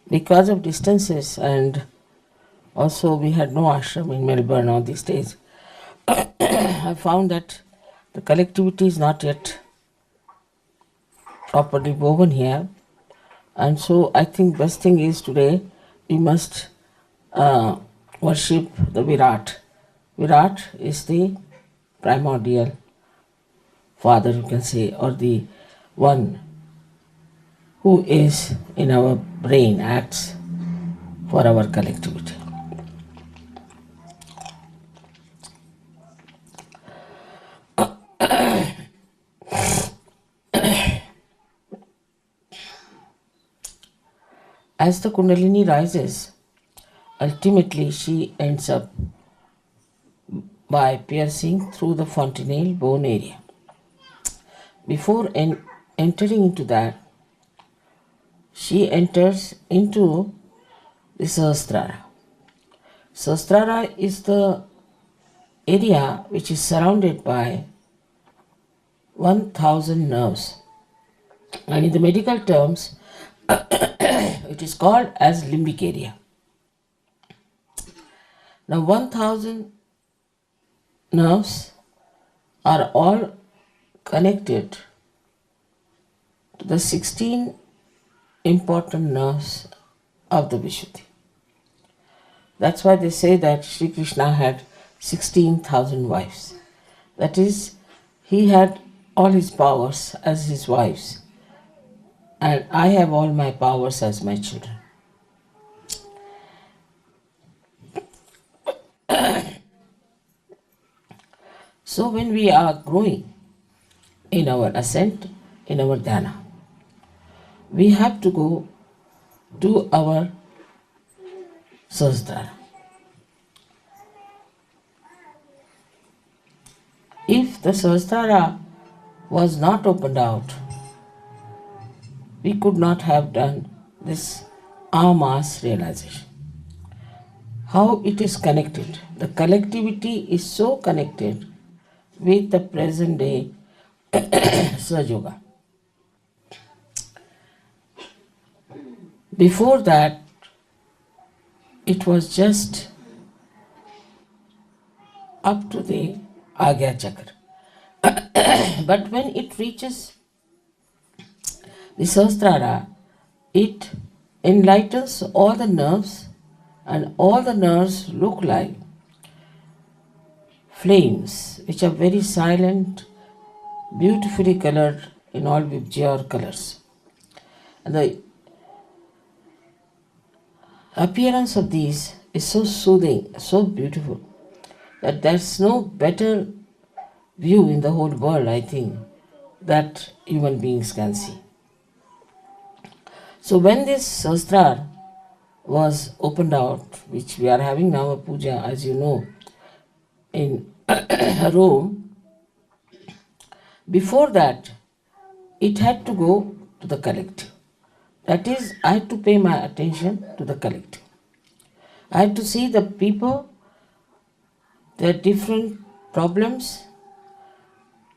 because of distances, and also we had no ashram in Melbourne all these days, I found that the collectivity is not yet properly woven here. And so I think best thing is today we must worship the Virat. Virat is the primordial father, you can say, or the one who is in our brain, acts for our collectivity. As the Kundalini rises, ultimately she ends up by piercing through the fontanelle bone area. Before entering into that, she enters into the Sahasrara. Sahasrara is the area which is surrounded by 1000 nerves. And in the medical terms, it is called as limbic area. Now 1000 nerves are all connected to the 16 important nerves of the Vishuddhi. That's why they say that Sri Krishna had 16,000 wives. That is, he had all his powers as his wives, and I have all my powers as my children. So when we are growing in our ascent, in our dhyana, we have to go to our Sahasrara. If the Sahasrara was not opened out, we could not have done this mass realization. How it is connected. The collectivity is so connected with the present day SahajaYoga. Before that, it was just up to the Agya Chakra. But when it reaches the Sahasrara, it enlightens all the nerves, and all the nerves look like flames which are very silent, beautifully colored in all Vibgyor colors. And the appearance of these is so soothing, so beautiful, that there's no better view in the whole world, I think, that human beings can see. So when this Sahasrara was opened out, which we are having now a puja, as you know, in Rome, before that, it had to go to the collective. That is, I had to pay my attention to the collective. I had to see the people, their different problems,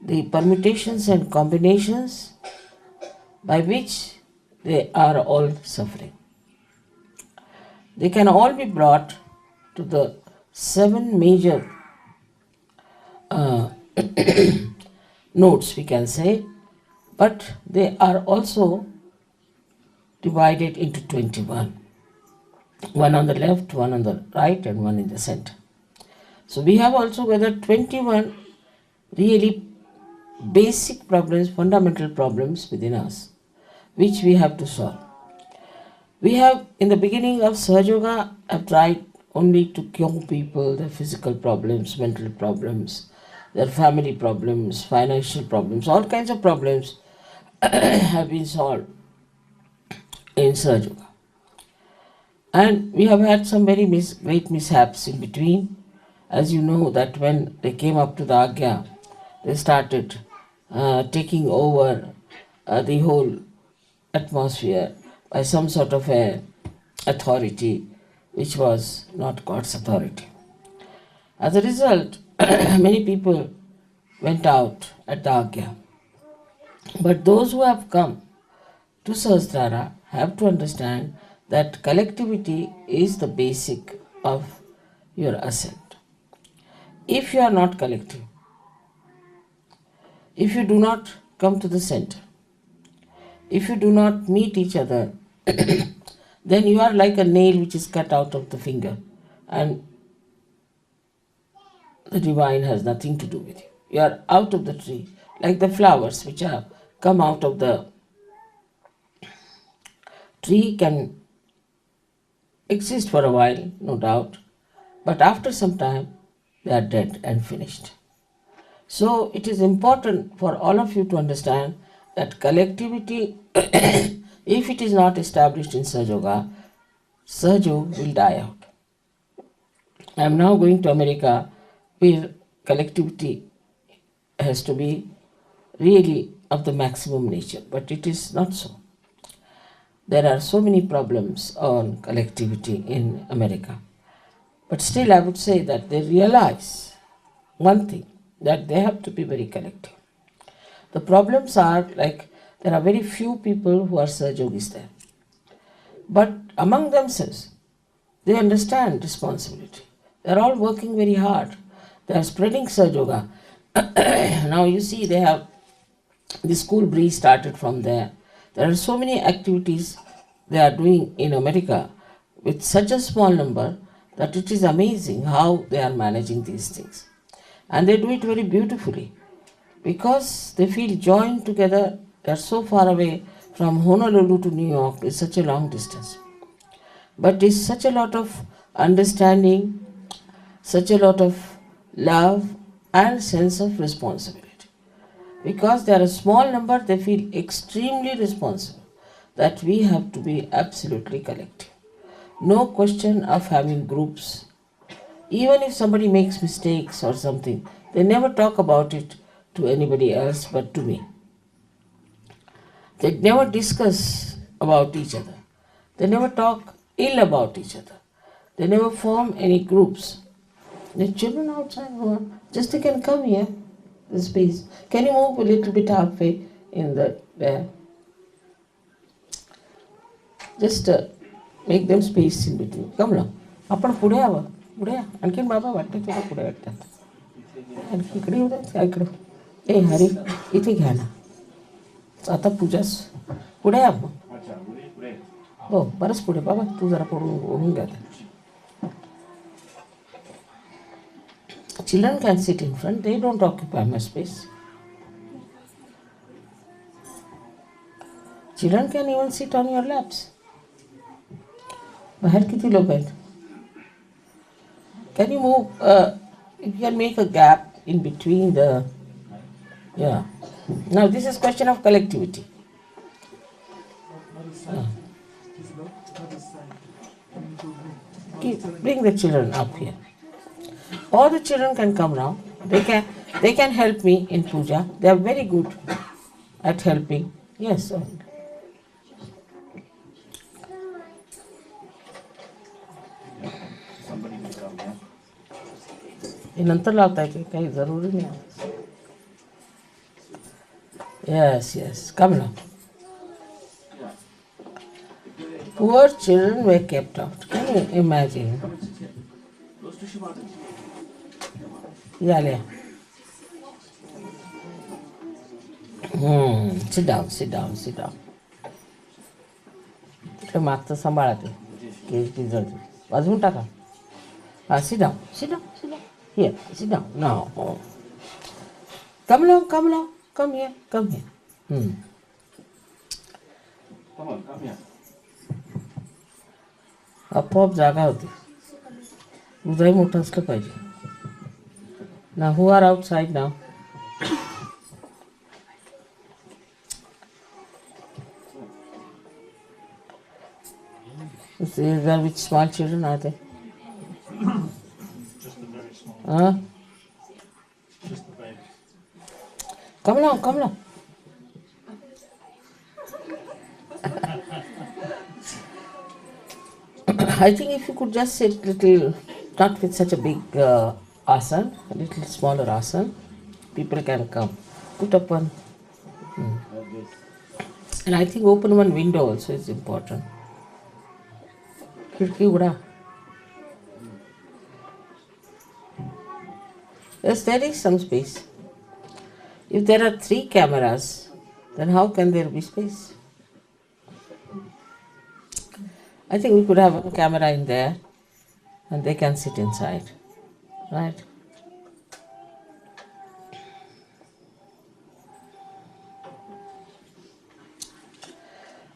the permutations and combinations by which they are all suffering. They can all be brought to the 7 major notes, we can say, but they are also divided into 21. One on the left, one on the right, and one in the center. So we have also whether 21 really basic problems, fundamental problems within us, which we have to solve. We have, in the beginning of SahajaYoga, have tried only to cure people, their physical problems, mental problems, their family problems, financial problems, all kinds of problems have been solved in SahajaYoga. And we have had some very great mishaps in between. As you know, that when they came up to the Agya, they started taking over the whole atmosphere by some sort of a authority which was not God's authority. As a result, many people went out at the Agya. But those who have come to Sahasrara have to understand that collectivity is the basic of your ascent. If you are not collective, if you do not come to the center, if you do not meet each other, then you are like a nail which is cut out of the finger, and the divine has nothing to do with you. You are out of the tree, like the flowers which have come out of the tree can exist for a while, no doubt, but after some time they are dead and finished. So it is important for all of you to understand that collectivity, if it is not established in SahajaYoga, SahajaYoga will die out. I am now going to America where collectivity has to be really of the maximum nature, but it is not so. There are so many problems on collectivity in America. But still, I would say that they realize one thing, that they have to be very collective. The problems are like there are very few people who are Sahajogis there. But among themselves, they understand responsibility. They are all working very hard. They are spreading Sahaja Yoga. Now you see they have the school breeze started from there. There are so many activities they are doing in America with such a small number that it is amazing how they are managing these things. And they do it very beautifully because they feel joined together. They are so far away from Honolulu to New York. It's such a long distance. But it's such a lot of understanding, such a lot of love and sense of responsibility. Because they are a small number, they feel extremely responsible that we have to be absolutely collective. No question of having groups. Even if somebody makes mistakes or something, they never talk about it to anybody else but to me. They never discuss about each other. They never talk ill about each other. They never form any groups. The children outside, just they can come here, the space. Can you move a little bit halfway in the there? Just make them space in between. Come now. आपण पुढे यावं. पुढे या. आणखीन बाबा वाटतं तुला पुढे वाटतात. आणखी इकडे येऊ द्या. इकडे. ए हरी इथे घ्या ना. आता पूजाच पुढे या मग. हो बरंच पुढे बाबा तू जरा पडून घ्या. Children can sit in front, they don't occupy much space. Children can even sit on your laps. बाहेर किती लोक आहेत? Can you move, you can make a gap in between the, yeah. Now this is question of collectivity. Bring the children up here. All the children can come now. They can help me in puja. They are very good at helping. Yes. नंतर लावता है काही जरूरी नहीं. Yes. Come now. Poor children were kept out. Can you imagine? Yeah. Sit down. ते मागचं सांभाळा ते केस टिझरचे वाजवून टाका. Sit down. Here, sit down. Now. Come along. Come here. Come on, come here. आपोआप जागा होती. उदय मोठं असलं पाहिजे. Now who are outside now? Is there which small children are they? Just the very small. Just the baby. Come along. I think if you could just sit little, not with such a big asana, a little smaller asana, people can come. Put up one. And I think open one window also is important. खिड़की उड़ा. Yes, there is some space. If there are 3 cameras, then how can there be space? I think we could have one camera in there and they can sit inside, right?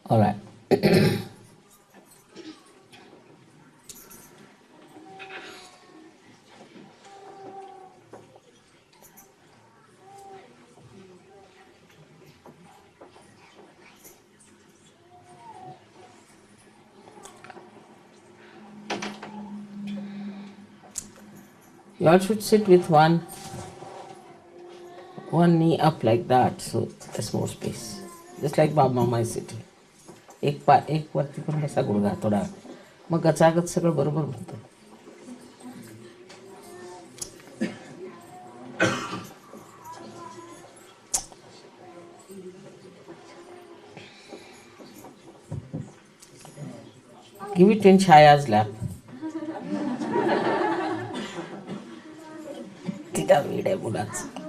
All right. You all should sit with one knee up like that, so there's more space. Just like Baba Mama is sitting. एक वरती पण बसा गुडघा थोडा, मग गचागच सगळं बरोबर होतं. Give it in Chaya's lap. तिला वेड आहे मुलाचं.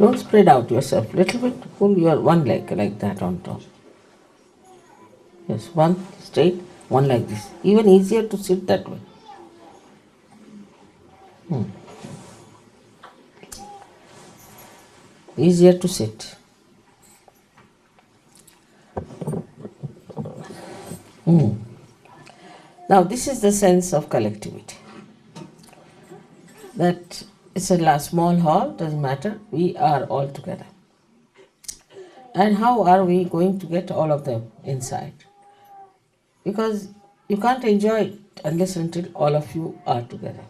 Don't spread out yourself. Little bit, pull your one leg like that on top. Yes, one straight, one like this. Even easier to sit that way. Easier to sit. Now this is the sense of collectivity. That it's a small hall, doesn't matter, we are all together. And how are we going to get all of them inside? Because you can't enjoy it unless until all of you are together.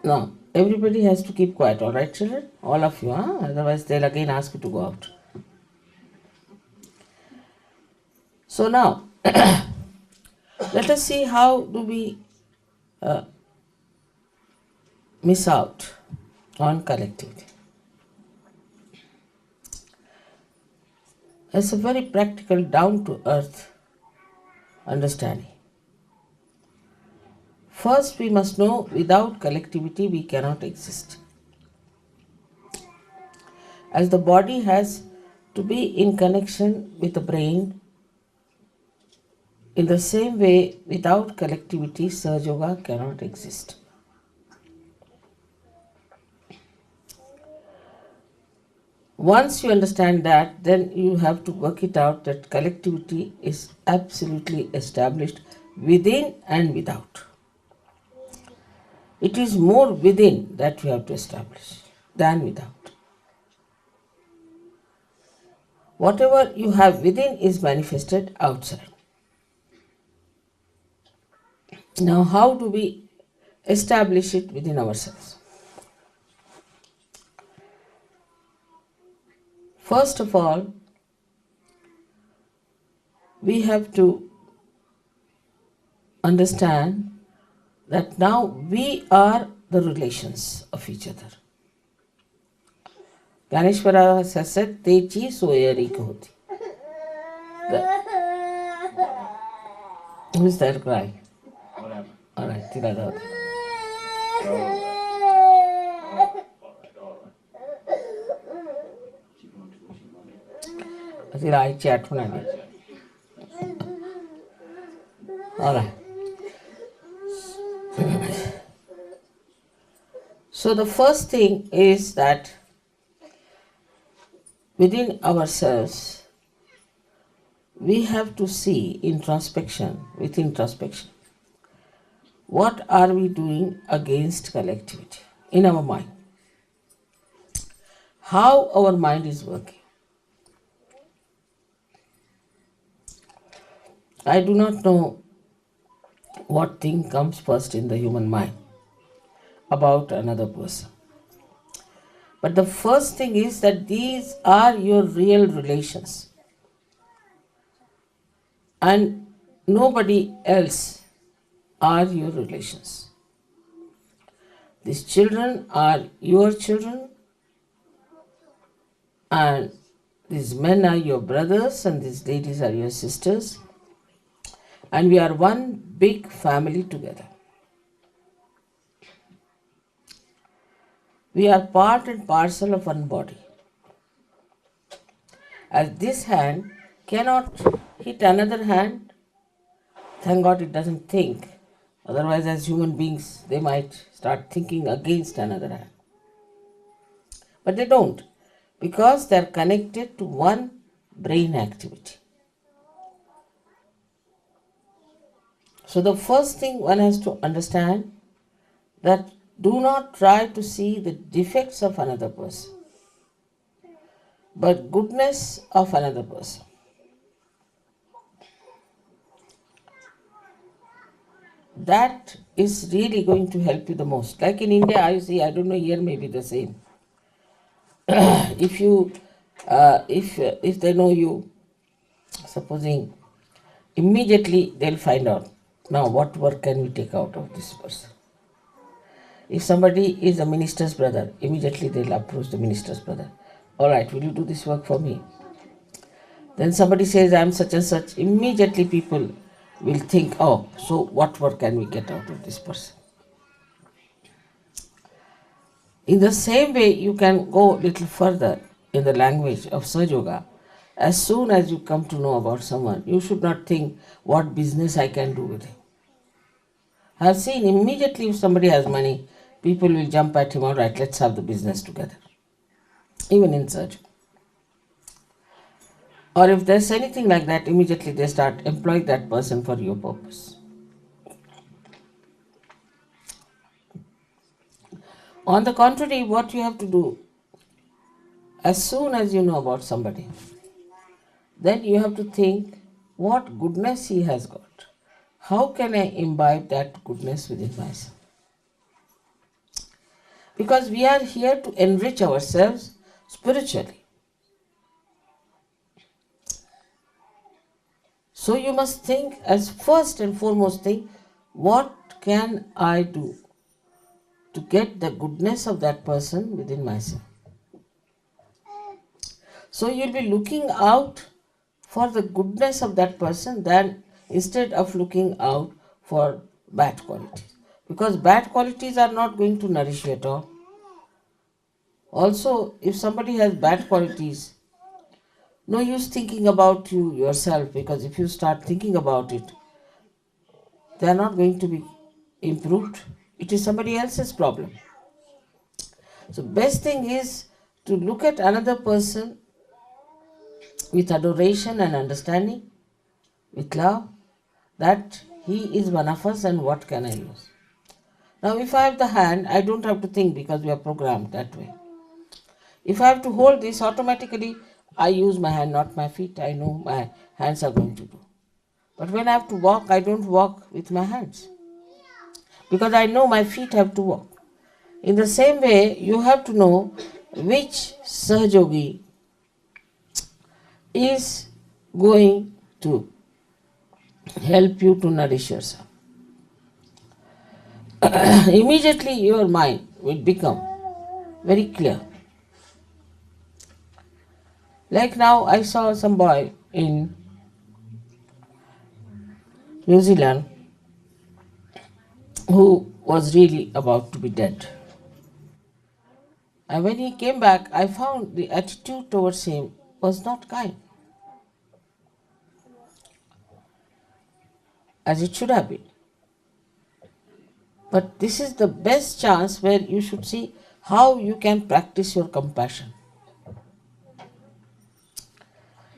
Now, everybody has to keep quiet, all right, children? All of you, huh? Otherwise they'll again ask you to go out. So now, let us see how do we miss out on collectivity. It's a very practical, down-to-earth understanding. First, we must know without collectivity we cannot exist. As the body has to be in connection with the brain, in the same way, without collectivity, SahajaYoga cannot exist. Once you understand that, then you have to work it out that collectivity is absolutely established within and without. It is more within that we have to establish than without. Whatever you have within is manifested outside. Now, how do we establish it within ourselves? First of all, we have to understand that now we are the relations of each other. Ganeshwara has said, Techi soyari hoti. Who is that crying? All right, Tiradhati. I chat for all right. So the first thing is that within ourselves, we have to see introspection, with introspection. What are we doing against collectivity in our mind? How our mind is working. I do not know what thing comes first in the human mind about another person. But the first thing is that these are your real relations. And nobody else are your relations. These children are your children, and these men are your brothers, and these ladies are your sisters, and we are one big family together. We are part and parcel of one body. As this hand cannot hit another hand, thank God it doesn't think. Otherwise, as human beings, they might start thinking against another hand. But they don't, because they are connected to one brain activity. So the first thing one has to understand that do not try to see the defects of another person, but goodness of another person. That is really going to help you the most. Like in India, I see, I don't know, here may be the same. If they know you, supposing immediately they'll find out, now what work can we take out of this person? If somebody is a minister's brother, immediately they'll approach the minister's brother. All right, will you do this work for me? Then somebody says, I am such and such. Immediately people will think, oh, so what work can we get out of this person? In the same way, you can go a little further in the language of SahajaYoga. As soon as you come to know about someone, you should not think what business I can do with him. I have seen immediately if somebody has money, people will jump at him, all right, let's have the business together. Even in SahajaYoga. Or if there's anything like that, immediately they start employing that person for your purpose. On the contrary, what you have to do, as soon as you know about somebody, then you have to think what goodness he has got. How can I imbibe that goodness within myself? Because we are here to enrich ourselves spiritually. So you must think as first and foremost thing, what can I do to get the goodness of that person within myself? So you'll be looking out for the goodness of that person than instead of looking out for bad qualities. Because bad qualities are not going to nourish you at all. Also, if somebody has bad qualities, no use thinking about you yourself, because if you start thinking about it, they are not going to be improved. It is somebody else's problem. So best thing is to look at another person with adoration and understanding, with love, that he is one of us and what can I use. Now if I have the hand, I don't have to think because we are programmed that way. If I have to hold this, automatically I use my hand, not my feet. I know my hands are going to do. But when I have to walk, I don't walk with my hands, because I know my feet have to walk. In the same way, you have to know which Sahajogi is going to help you to nourish yourself. Immediately your mind will become very clear. Like now I saw some boy in New Zealand who was really about to be dead. And when he came back, I found the attitude towards him was not kind, as it should have been. But this is the best chance where you should see how you can practice your compassion.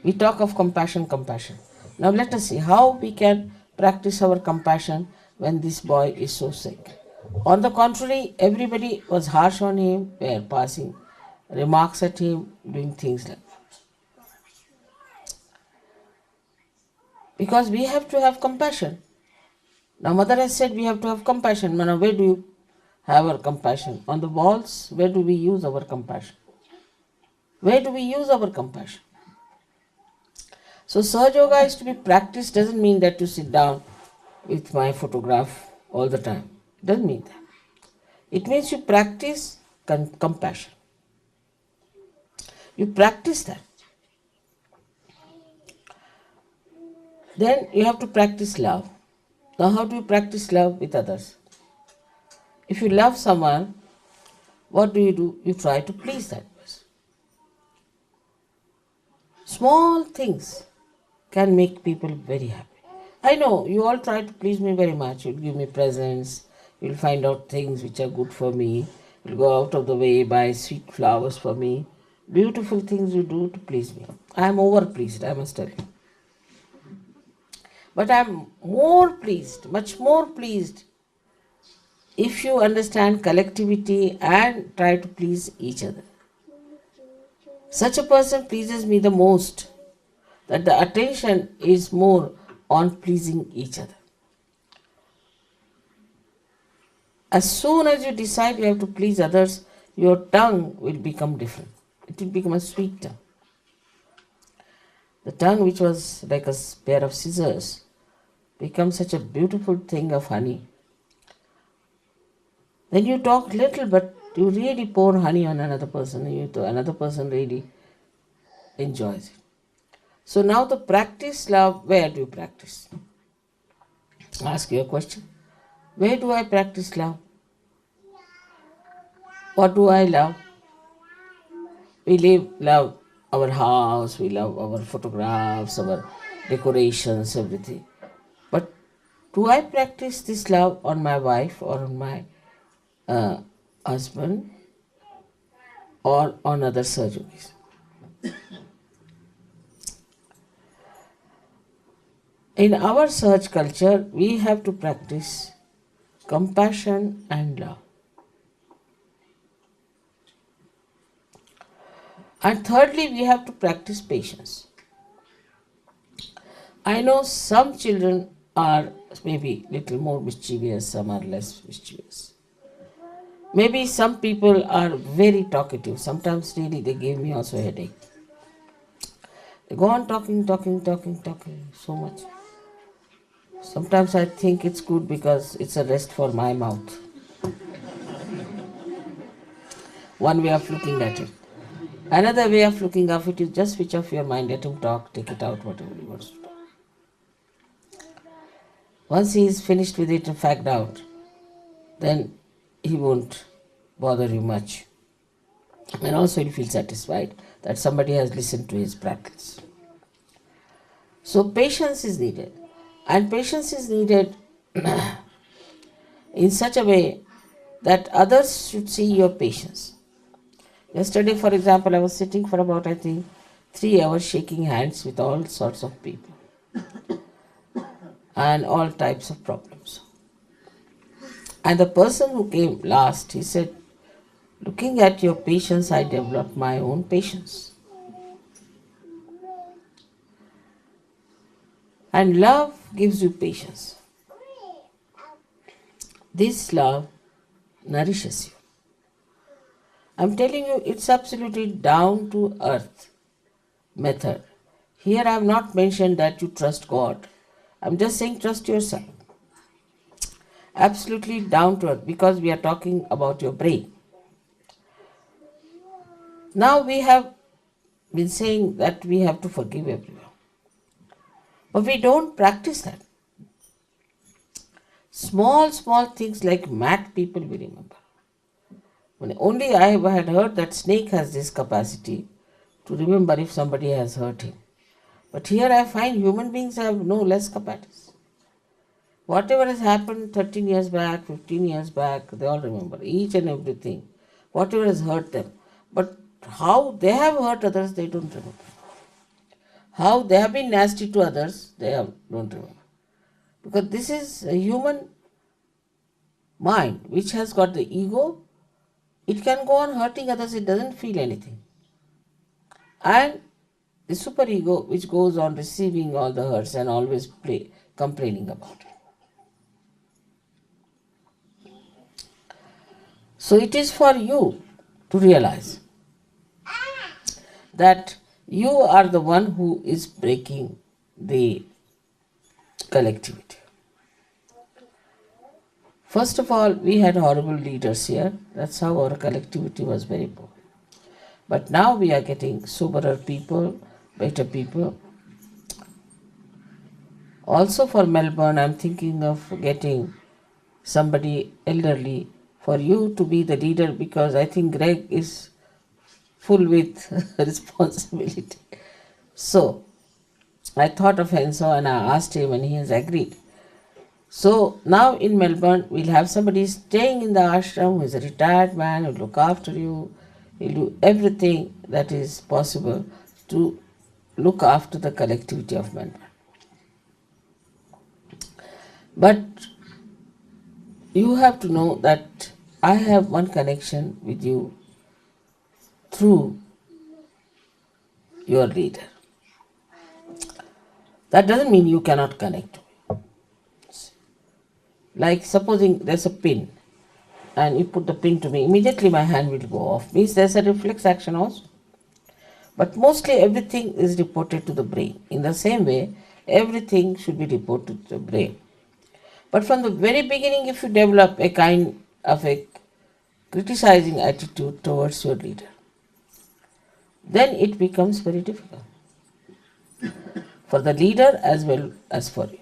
We talk of compassion, compassion. Now let us see how we can practice our compassion when this boy is so sick. On the contrary, everybody was harsh on him, were passing remarks at him, doing things like that. Because we have to have compassion. Now Mother has said we have to have compassion. Now where do you have our compassion? On the walls, where do we use our compassion? Where do we use our compassion? So SahajaYoga is to be practiced doesn't mean that you sit down with my photograph all the time. It doesn't mean that. It means you practice compassion. You practice that. Then you have to practice love. Now how do you practice love with others? If you love someone, what do? You try to please that person. Small things can make people very happy. I know you all try to please me very much. You'll give me presents, you'll find out things which are good for me, you'll go out of the way, buy sweet flowers for me. Beautiful things you do to please me. I am over pleased, I must tell you. But I am more pleased, much more pleased, if you understand collectivity and try to please each other. Such a person pleases me the most, that the attention is more on pleasing each other. As soon as you decide you have to please others, your tongue will become different. It will become a sweet tongue. The tongue which was like a pair of scissors becomes such a beautiful thing of honey. Then you talk little, but you really pour honey on another person, and another person really enjoys it. So now the practice love, where do you practice? Ask you a question. Where do I practice love? What do I love? We love our house, we love our photographs, our decorations, everything. But do I practice this love on my wife or on my husband or on other surgeries? In our Sahaj culture, we have to practice compassion and love. And thirdly, we have to practice patience. I know some children are maybe little more mischievous, some are less mischievous. Maybe some people are very talkative. Sometimes really they give me also a headache. They go on talking so much. Sometimes I think it's good because it's a rest for my mouth. One way of looking at it. Another way of looking at it is just switch off your mind, let him talk, take it out, whatever he wants to talk. Once he is finished with it and fagged out, then he won't bother you much. And also he'll feel satisfied that somebody has listened to his practice. So patience is needed. And patience is needed in such a way that others should see your patience. Yesterday, for example, I was sitting for about, 3 hours shaking hands with all sorts of people and all types of problems. And the person who came last, he said, looking at your patience, I developed my own patience. And love gives you patience. This love nourishes you. I'm telling you, it's absolutely down to earth method. Here I have not mentioned that you trust God. I'm just saying trust yourself. Absolutely down to earth, because we are talking about your brain. Now we have been saying that we have to forgive everyone. But we don't practice that. Small, small things like mad people we remember. When only I had heard that snake has this capacity to remember if somebody has hurt him. But here I find human beings have no less capacity. Whatever has happened 13 years back, 15 years back, they all remember each and everything. Whatever has hurt them. But how they have hurt others, they don't remember. How they have been nasty to others, don't remember. Because this is a human mind which has got the ego. It can go on hurting others, it doesn't feel anything. And the superego which goes on receiving all the hurts and always complaining about it. So it is for you to realize that you are the one who is breaking the collectivity. First of all, we had horrible leaders here. That's how our collectivity was very poor. But now we are getting soberer people, better people. Also for Melbourne, I'm thinking of getting somebody elderly for you to be the leader, because I think Greg is full with responsibility. So I thought of Enzo and I asked him and he has agreed. So now in Melbourne, we'll have somebody staying in the ashram who is a retired man, who will look after you. He'll do everything that is possible to look after the collectivity of Melbourne. But you have to know that I have one connection with you through your leader. That doesn't mean you cannot connect. Like supposing there's a pin and you put the pin to me, immediately my hand will go off. Means there's a reflex action also. But mostly everything is reported to the brain. In the same way, everything should be reported to the brain. But from the very beginning, if you develop a kind of a criticizing attitude towards your leader, then it becomes very difficult for the leader as well as for you.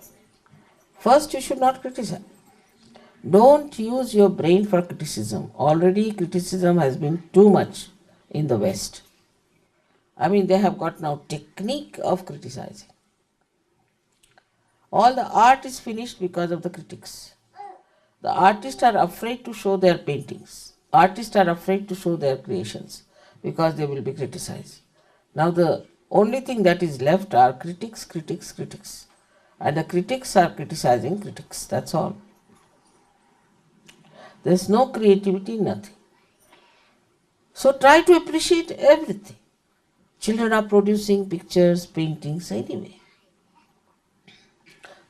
First, you should not criticize. Don't use your brain for criticism. Already criticism has been too much in the West. I mean, they have got now technique of criticizing. All the art is finished because of the critics. The artists are afraid to show their paintings. Artists are afraid to show their creations because they will be criticized. Now the only thing that is left are critics, critics, critics. And the critics are criticizing critics. That's all. There's no creativity, nothing. So try to appreciate everything. Children are producing pictures, paintings anyway.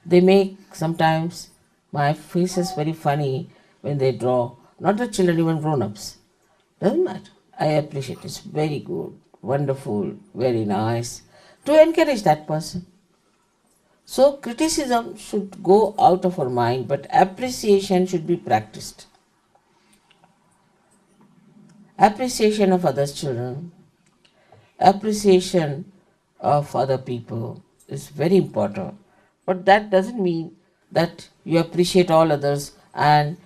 They make sometimes my face is very funny when they draw. Not the children, even grown-ups. Doesn't matter. I appreciate it. It's very good, wonderful, very nice. To encourage that person. So criticism should go out of our mind, but appreciation should be practiced. Appreciation of others' children, appreciation of other people is very important. But that doesn't mean that you appreciate all others and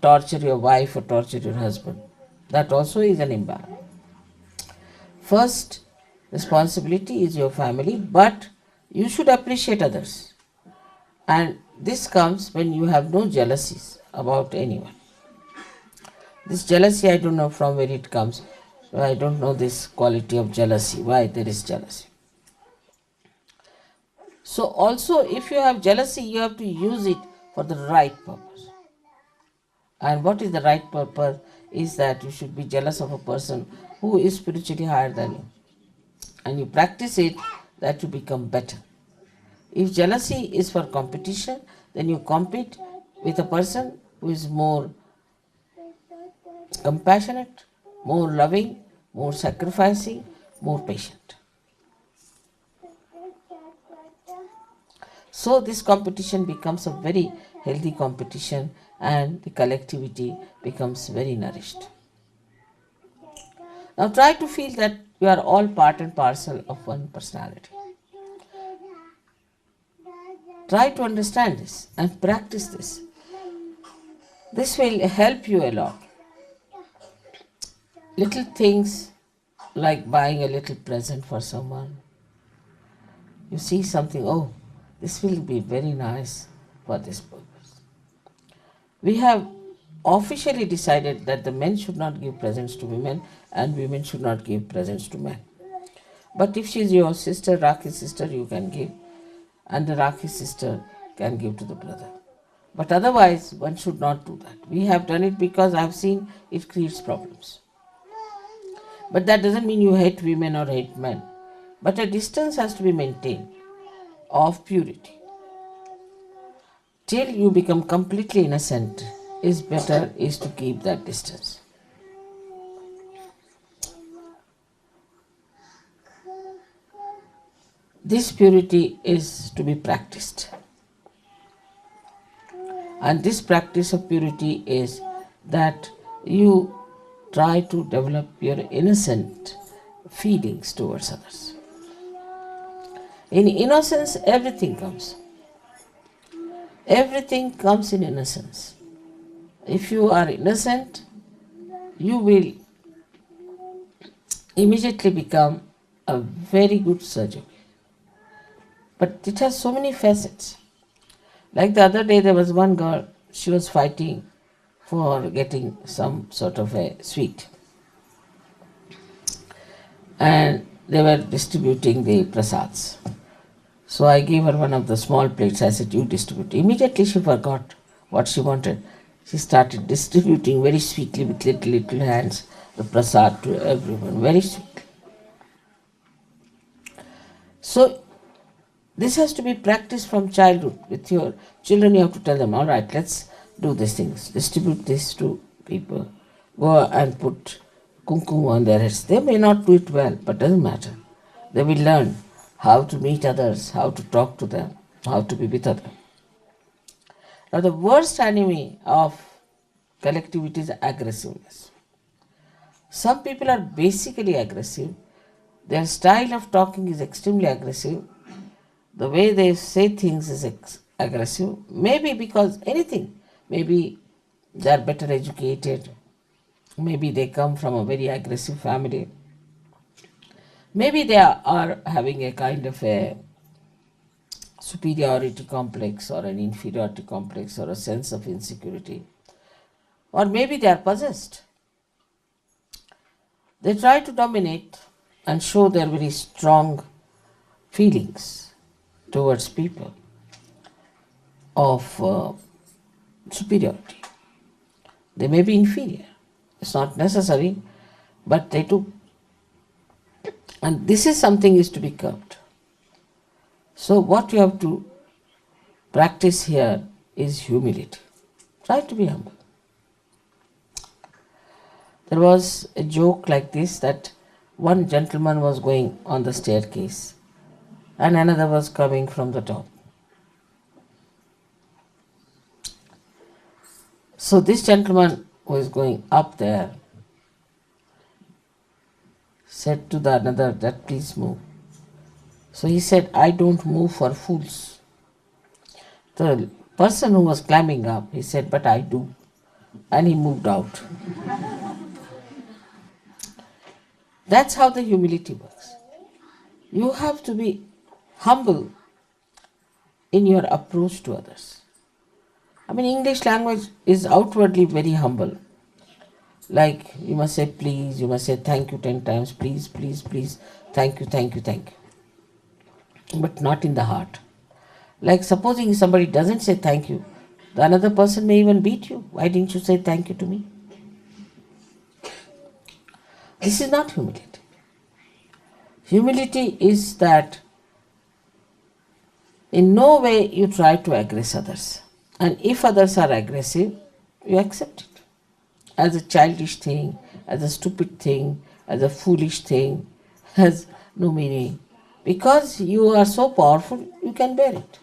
torture your wife or torture your husband. That also is an imbalance. First responsibility is your family, but you should appreciate others. And this comes when you have no jealousies about anyone. This jealousy, I don't know from where it comes. I don't know this quality of jealousy, why there is jealousy. So also if you have jealousy, you have to use it for the right purpose. And what is the right purpose is that you should be jealous of a person who is spiritually higher than you. And you practice it that you become better. If jealousy is for competition, then you compete with a person who is more compassionate, more loving, more sacrificing, more patient. So this competition becomes a very healthy competition and the collectivity becomes very nourished. Now try to feel that we are all part and parcel of one personality. Try to understand this and practice this. This will help you a lot. Little things like buying a little present for someone. You see something, oh, this will be very nice for this purpose. We have officially decided that the men should not give presents to women and women should not give presents to men. But if she is your sister, Rakhi sister, you can give, and the Rakhi sister can give to the brother. But otherwise, one should not do that. We have done it because I have seen it creates problems. But that doesn't mean you hate women or hate men. But a distance has to be maintained of purity. Till you become completely innocent, is better is to keep that distance. This purity is to be practiced. And this practice of purity is that you try to develop your innocent feelings towards others. In innocence, everything comes. Everything comes in innocence. If you are innocent, you will immediately become a very good surgeon. But it has so many facets. Like the other day, there was one girl, she was fighting for getting some sort of a sweet. And they were distributing the prasads. So I gave her one of the small plates. I said, you distribute. Immediately she forgot what she wanted. She started distributing very sweetly with little hands the prasad to everyone, very sweetly. So this has to be practiced from childhood. With your children, you have to tell them, all right, let's do these things. Distribute this to people. Go and put kumkum on their heads. They may not do it well, but doesn't matter. They will learn how to meet others, how to talk to them, how to be with others. Now, the worst enemy of collectivity is aggressiveness. Some people are basically aggressive. Their style of talking is extremely aggressive. The way they say things is aggressive. Maybe because anything. Maybe they are better educated. Maybe they come from a very aggressive family. Maybe they are having a kind of a superiority complex or an inferiority complex or a sense of insecurity. Or maybe they are possessed. They try to dominate and show their very strong feelings towards people of superiority. They may be inferior. It's not necessary, but they do. And this is something is to be curbed. So what you have to practice here is humility. Try to be humble. There was a joke like this, that one gentleman was going on the staircase and another was coming from the top. So this gentleman who is going up there said to the another that please move. So he said, I don't move for fools. The person who was climbing up, he said, but I do. And he moved out. That's how the humility works. You have to be humble in your approach to others. I mean, English language is outwardly very humble. Like you must say please, you must say thank you 10 times, please, please, please, thank you, thank you, thank you. But not in the heart. Like supposing somebody doesn't say thank you, the another person may even beat you. Why didn't you say thank you to me? This is not humility. Humility is that in no way you try to aggress others. And if others are aggressive, you accept it as a childish thing, as a stupid thing, as a foolish thing, has no meaning. Because you are so powerful, you can bear it.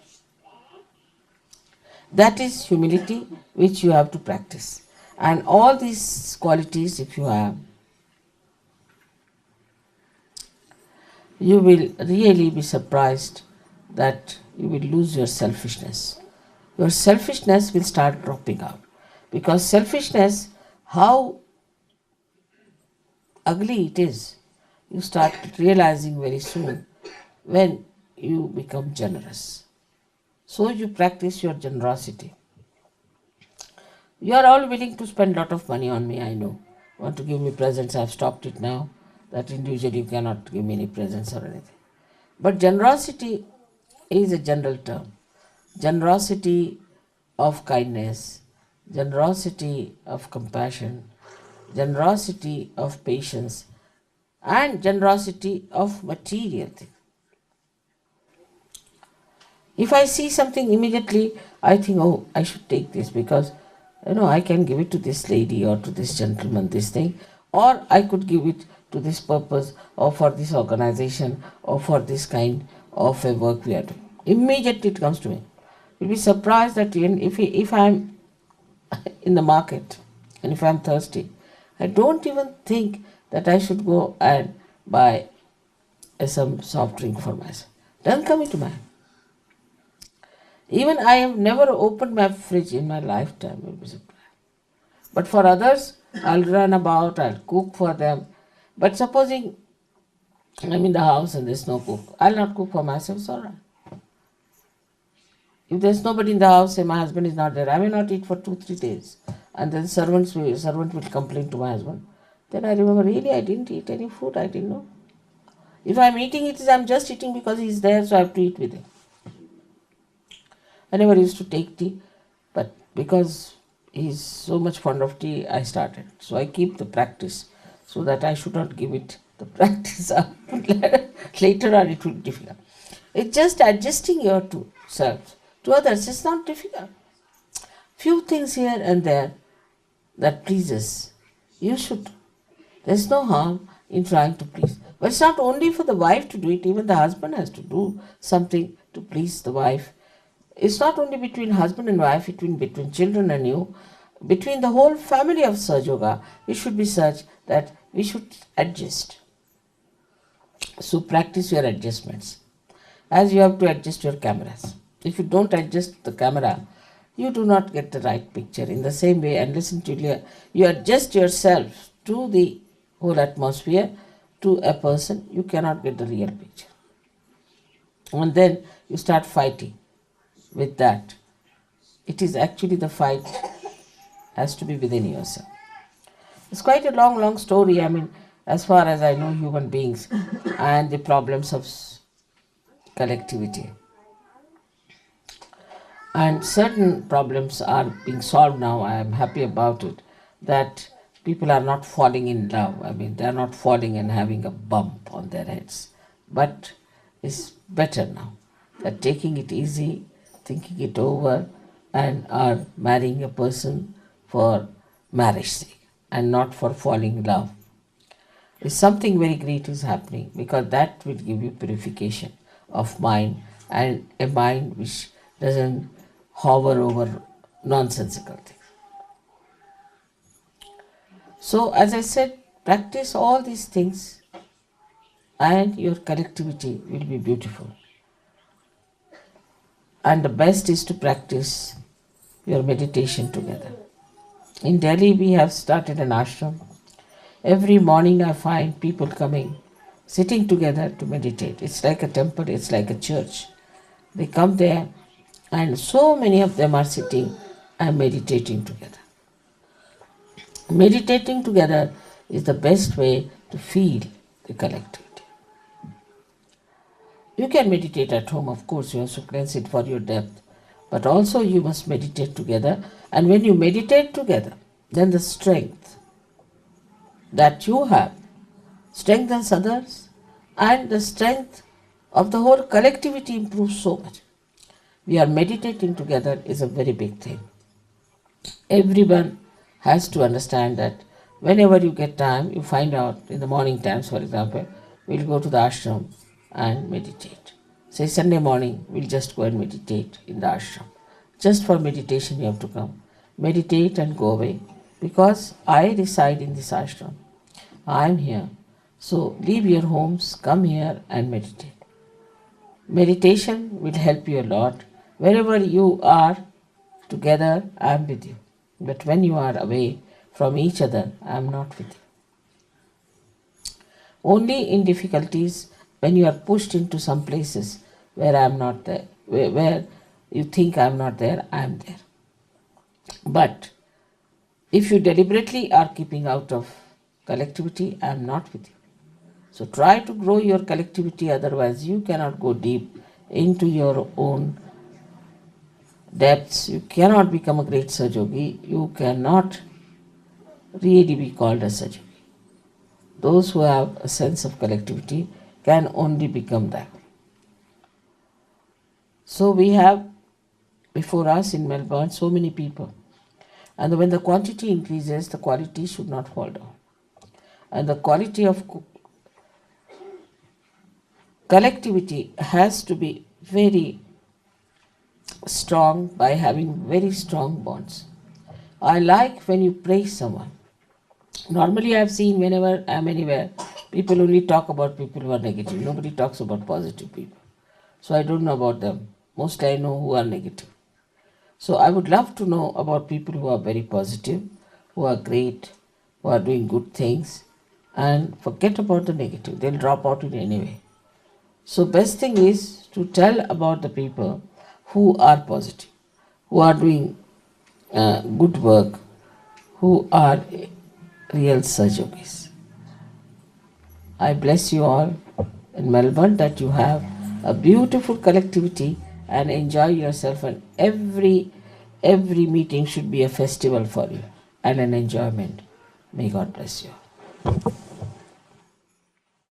That is humility which you have to practice. And all these qualities, if you have, you will really be surprised that you will lose your selfishness. Your selfishness will start dropping out. Because selfishness, how ugly it is, you start realizing very soon when you become generous. So you practice your generosity. You are all willing to spend a lot of money on me, I know. Want to give me presents, I have stopped it now. That individually you cannot give me any presents or anything. But generosity is a general term. Generosity of kindness, generosity of compassion, generosity of patience, and generosity of material things. If I see something immediately, I think, oh, I should take this because, I can give it to this lady or to this gentleman, this thing, or I could give it to this purpose or for this organization or for this kind of a work we are doing. Immediately it comes to me. You'll be surprised that if I'm in the market and if I'm thirsty, I don't even think that I should go and buy some soft drink for myself. Doesn't come into mind. Even I have never opened my fridge in my lifetime, you'll be surprised. But for others, I'll run about, I'll cook for them. But supposing I'm in the house and there's no cook, I'll not cook for myself, it's all right. If there's nobody in the house, say my husband is not there, I may not eat for 2-3 days. And then servant will complain to my husband. Then I remember, really, I didn't eat any food, I didn't know. If I'm eating, it is I'm just eating because he's there, so I have to eat with him. I never used to take tea, but because he's so much fond of tea, I started. So I keep the practice so that I should not give it the practice up. Later on it will be difficult. It's just adjusting your two selves to others. It's not difficult. Few things here and there that pleases. You should. There's no harm in trying to please. But it's not only for the wife to do it, even the husband has to do something to please the wife. It's not only between husband and wife, between children and you, between the whole family of SahajaYoga, it should be such that we should adjust. So practice your adjustments. As you have to adjust your cameras. If you don't adjust the camera, you do not get the right picture. In the same way, and listen to you adjust yourself to the whole atmosphere, to a person, you cannot get the real picture. And then you start fighting with that. It is actually the fight has to be within yourself. It's quite a long story. As far as I know human beings and the problems of collectivity. And certain problems are being solved now. I am happy about it. That people are not falling in love. They are not falling and having a bump on their heads. But it's better now. They're taking it easy, thinking it over, and are marrying a person for marriage sake and not for falling in love. If something very great is happening, because that will give you purification of mind and a mind which doesn't hover over nonsensical things. So, as I said, practice all these things and your collectivity will be beautiful. And the best is to practice your meditation together. In Delhi, we have started an ashram. Every morning I find people coming, sitting together to meditate. It's like a temple, it's like a church. They come there and so many of them are sitting and meditating together. Meditating together is the best way to feel the collectivity. You can meditate at home, of course, you have to cleanse it for your depth. But also you must meditate together. And when you meditate together, then the strength that you have strengthens others, and the strength of the whole collectivity improves so much. We are meditating together is a very big thing. Everyone has to understand that whenever you get time, you find out in the morning times, for example, we'll go to the ashram and meditate. Say Sunday morning, we'll just go and meditate in the ashram. Just for meditation you have to come. Meditate and go away. Because I reside in this ashram. I am here. So leave your homes, come here and meditate. Meditation will help you a lot. Wherever you are together, I am with you. But when you are away from each other, I am not with you. Only in difficulties, when you are pushed into some places where I am not there, where you think I am not there, I am there. But if you deliberately are keeping out of collectivity, I am not with you. So try to grow your collectivity, otherwise you cannot go deep into your own depths. You cannot become a great Sahajayogi. You cannot really be called a Sahajayogi. Those who have a sense of collectivity can only become that. So we have before us in Melbourne so many people. And when the quantity increases, the quality should not fall down. And the quality of collectivity has to be very strong by having very strong bonds. I like when you praise someone. Normally, I've seen whenever I'm anywhere, people only talk about people who are negative. Nobody talks about positive people. So I don't know about them. Mostly I know who are negative. So I would love to know about people who are very positive, who are great, who are doing good things, and forget about the negative. They'll drop out in any way. So best thing is to tell about the people who are positive, who are doing good work, who are real Sahajogis. I bless you all in Melbourne that you have a beautiful collectivity and enjoy yourself, and every meeting should be a festival for you and an enjoyment. May God bless you.